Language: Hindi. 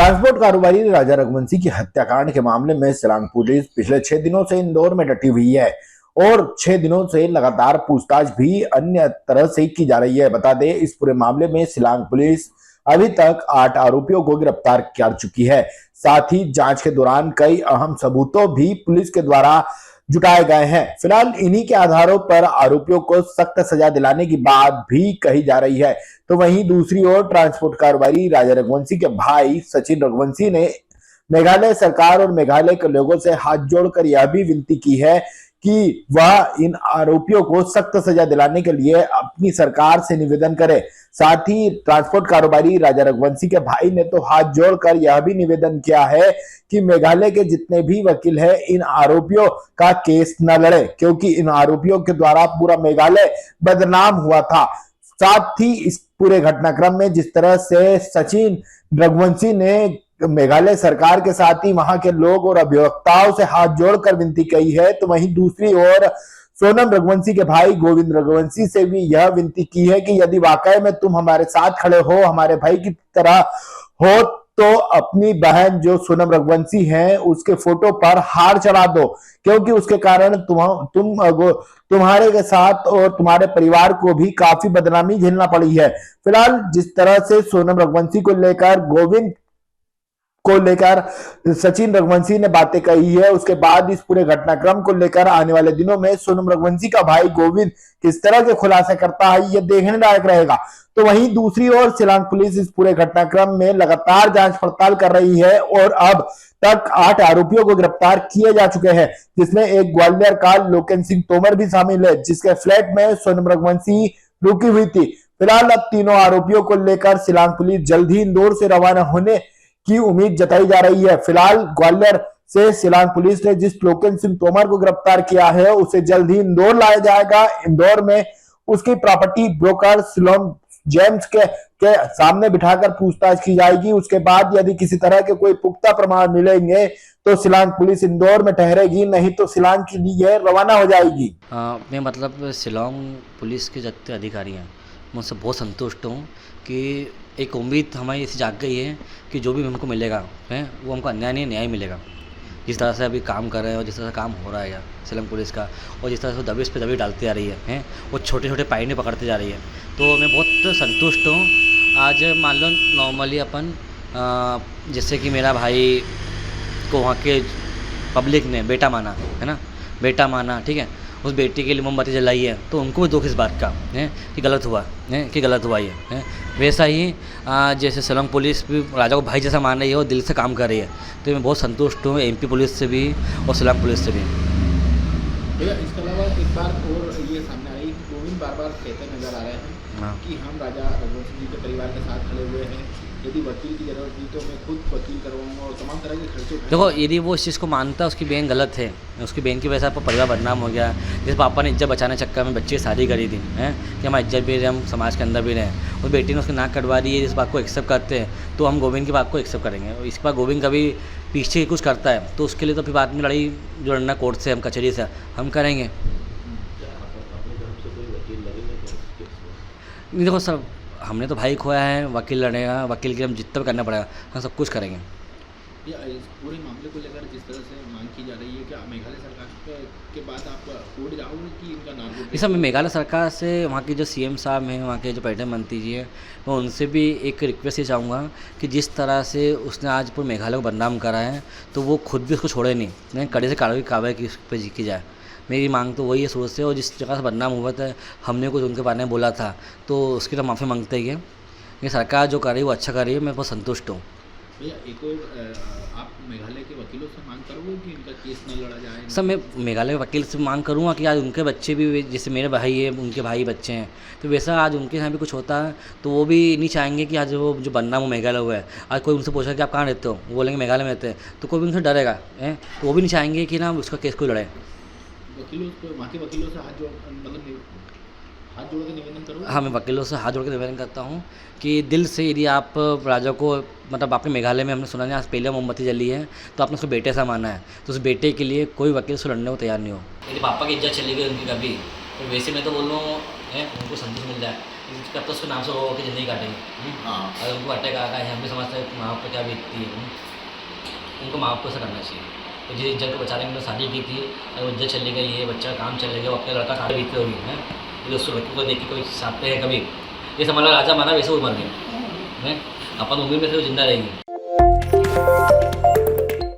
ट्रांसपोर्ट कारोबारी राजा रघुवंशी की हत्याकांड के मामले में शिलांग पुलिस पिछले 6 दिनों से इंदौर में डटी हुई है और 6 दिनों से लगातार पूछताछ भी अन्य तरह से की जा रही है। बता दें, इस पूरे मामले में शिलांग पुलिस अभी तक 8 आरोपियों को गिरफ्तार कर चुकी है। साथ ही जांच के दौरान कई अहम सबूतों भी पुलिस के द्वारा जुटाए गए हैं। फिलहाल इन्हीं के आधारों पर आरोपियों को सख्त सजा दिलाने की बात भी कही जा रही है। तो वहीं दूसरी ओर ट्रांसपोर्ट कारोबारी राजा रघुवंशी के भाई सचिन रघुवंशी ने मेघालय सरकार और मेघालय के लोगों से हाथ जोड़कर यह भी विनती की है कि वह इन आरोपियों को सख्त सजा दिलाने के लिए अपनी सरकार से निवेदन करे। साथ ही ट्रांसपोर्ट कारोबारी राजा रघुवंशी के भाई ने तो हाथ जोड़कर यह भी निवेदन किया है कि मेघालय के जितने भी वकील हैं इन आरोपियों का केस न लड़े, क्योंकि इन आरोपियों के द्वारा पूरा मेघालय बदनाम हुआ था। साथ ही इस पूरे घटनाक्रम में जिस तरह से सचिन रघुवंशी ने मेघालय सरकार के साथ ही वहां के लोग और अभिवक्ताओं से हाथ जोड़कर विनती की है, तो वहीं दूसरी ओर सोनम रघुवंशी के भाई गोविंद रघुवंशी से भी यह विनती की है कि यदि वाकई में तुम हमारे साथ खड़े हो, हमारे भाई की तरह हो, तो अपनी बहन जो सोनम रघुवंशी हैं उसके फोटो पर हार चढ़ा दो, क्योंकि उसके कारण तुम्हारे के साथ और तुम्हारे परिवार को भी काफी बदनामी झेलना पड़ी है। फिलहाल जिस तरह से सोनम रघुवंशी को लेकर गोविंद को लेकर सचिन रघुवंशी ने बातें कही है, उसके बाद इस पूरे घटनाक्रम को लेकर आने वाले दिनों में सोनम रघुवंशी का भाई गोविंद किस तरह के खुलासे करता है, यह देखने लायक रहेगा। तो वहीं दूसरी ओर शिलांग पुलिस इस पूरे घटनाक्रम में लगातार जांच पड़ताल कर रही है और अब तक 8 आरोपियों को गिरफ्तार किए जा चुके हैं, जिसमें एक ग्वालियर का लोकेन सिंह तोमर भी शामिल है, जिसके फ्लैट में सोनम रघुवंशी रुकी हुई थी। फिलहाल अब तीनों आरोपियों को लेकर शिलांग पुलिस जल्द ही इंदौर से रवाना होने की उम्मीद जताई जा रही है। फिलहाल ग्वालियर से शिलांग पुलिस ने जिस लोकेन सिंह तोमर को गिरफ्तार किया है उसे जल्द ही इंदौर लाया जाएगा। इंदौर में उसकी प्रॉपर्टी ब्रोकर शिलोम जेम्स के सामने बिठाकर पूछताछ की जाएगी। उसके बाद यदि किसी तरह के कोई पुख्ता प्रमाण मिलेंगे तो शिलांग पुलिस इंदौर में ठहरेगी, नहीं तो शिलांग के लिए रवाना हो जाएगी। मैं मतलब शिलांग पुलिस के जितने अधिकारी हैं मैं उससे बहुत संतुष्ट हूँ कि एक उम्मीद हमारी ऐसी जाग गई है कि जो भी हमको मिलेगा है वो हमको अन्याय नहीं न्याय मिलेगा। जिस तरह से अभी काम कर रहे हैं और जिस तरह से काम हो रहा है यार शिलांग पुलिस का, और जिस तरह से दबिश पे दबिश डालती जा रही है वो छोटे छोटे पाइने पकड़ती जा रही है, तो मैं बहुत संतुष्ट हूँ। आज मान लो नॉर्मली अपन जैसे कि मेरा भाई को वहाँ के पब्लिक ने बेटा माना है ना, बेटा माना, ठीक है, उस बेटी के लिए मोमबत्ती जलाई है, तो उनको भी दुख इस बात का है कि गलत हुआ है, कि गलत हुआ ये है। वैसा ही जैसे शिलांग पुलिस भी राजा को भाई जैसा मान रही है और दिल से काम कर रही है, तो मैं बहुत संतुष्ट हूँ एमपी पुलिस से भी और शिलांग पुलिस से भी। भैया इसके अलावा एक बार और ये सामने आई कि गोविंद बार बार कहते नजर आ रहे हैं कि हम राजा रघुवंशी जी के परिवार के साथ खड़े हुए हैं, यदि वकील की जरूरत थी तो मैं खुद वकील करवाऊंगा और तमाम तरह के खर्चे। देखो, यदि वो इस चीज़ को मानता है उसकी बहन गलत है, उसकी बहन की वजह से आपका परिवार बदनाम हो गया। जिस पापा ने इज्जत बचाने चक्कर में बच्चे की शादी करी थी हैं कि हमारी इज्जत भी रहे, हम समाज के अंदर भी रहें, उस बेटी ने उसकी नाक कटवा दी है, इस बात को एक्सेप्ट करते हैं तो हम गोविंद की बात को एक्सेप्ट करेंगे। इस बार गोविंद कभी पीछे कुछ करता है तो उसके लिए तो फिर बाद में लड़ाई जो लड़ना कोर्ट से, हम कचहरी से हम करेंगे। नहीं देखो सर, हमने तो भाई खोया है, वकील लड़ेगा, वकील के लिए हम जितना भी करना पड़ेगा, हम सब कुछ करेंगे। इस पूरे मामले को लेकर जिस तरह से मांग की जा रही है, क्या मेघालय सरकार के बाद आप कोर्ट जाओगे कि इनका नाम? इस समय मेघालय सरकार से वहाँ के जो सीएम साहब हैं, वहाँ के जो पर्यटन मंत्री जी हैं, मैं उनसे भी एक रिक्वेस्ट ये चाहूँगा कि जिस तरह से उसने आज पूरे मेघालय को बदनाम करा है तो वो खुद भी उसको छोड़े नहीं, कड़े से कार्रवाई की जाए। मेरी मांग तो वही है सोच से, और जिस जगह से बदनाम हुआ था हमने कुछ उनके बारे में बोला था तो उसकी तो माफ़ी मांगते ही है। ये सरकार जो कर रही है वो अच्छा कर रही है, मैं बहुत संतुष्ट हूँ। भैया एक और आप मेघालय के वकीलों से मांग करोगे कि इनका केस न लड़ा जाए? सर, मैं मेघालय के वकील से मांग करूँगा कि आज उनके बच्चे भी, जैसे मेरे भाई है उनके भाई बच्चे हैं, तो वैसा आज उनके यहाँ भी कुछ होता है तो वो भी नहीं चाहेंगे कि आज वो जो बदनाम वो मेघालय हुआ है, आज कोई उनसे पूछा कि आप कहाँ रहते हो, वो बोलेंगे मेघालय में रहते हैं, तो कोई भी उनसे डरेगा है, तो वो भी नहीं चाहेंगे कि ना उसका केस कोई लड़े। वकीलों को, वहाँ के वकीलों से हाथ जोड़ के निवेदन करो। हाँ, मैं वकीलों से हाथ जोड़ के निवेदन करता हूँ कि दिल से यदि आप राजा को, मतलब आपने मेघालय में हमने सुना नहीं आज पहले मोमबत्ती जली है तो आपने उसको बेटे सा माना है, तो उस बेटे के लिए कोई वकील से लड़ने को तैयार नहीं हो। यदि पापा की इज्जत चली गई उनकी कभी, तो वैसे मैं तो बोल रहा हूँ उनको संतोष मिल जाए, कब तक उसके नाम से रो के ज़िंदगी काटेंगे। हाँ अगर उनको अटैक आ गया है, हम भी समझते हैं कि माँ बाप पर क्या बीतती है। उनको माँ बाप को ऐसा करना चाहिए। तो जिस इज्जत को बचाने के लिए शादी की थी, अगर वो इज्जत चली गई है, बच्चा काम चले गया, वो अपने लड़का साथ बीतती होगी है, तो उस लड़के को देख के कोई साथ पे है कभी, ये समझ लो राजा माना वैसे वो मर गए हैं, अपन उम्मीद में से वो जिंदा रहेगी।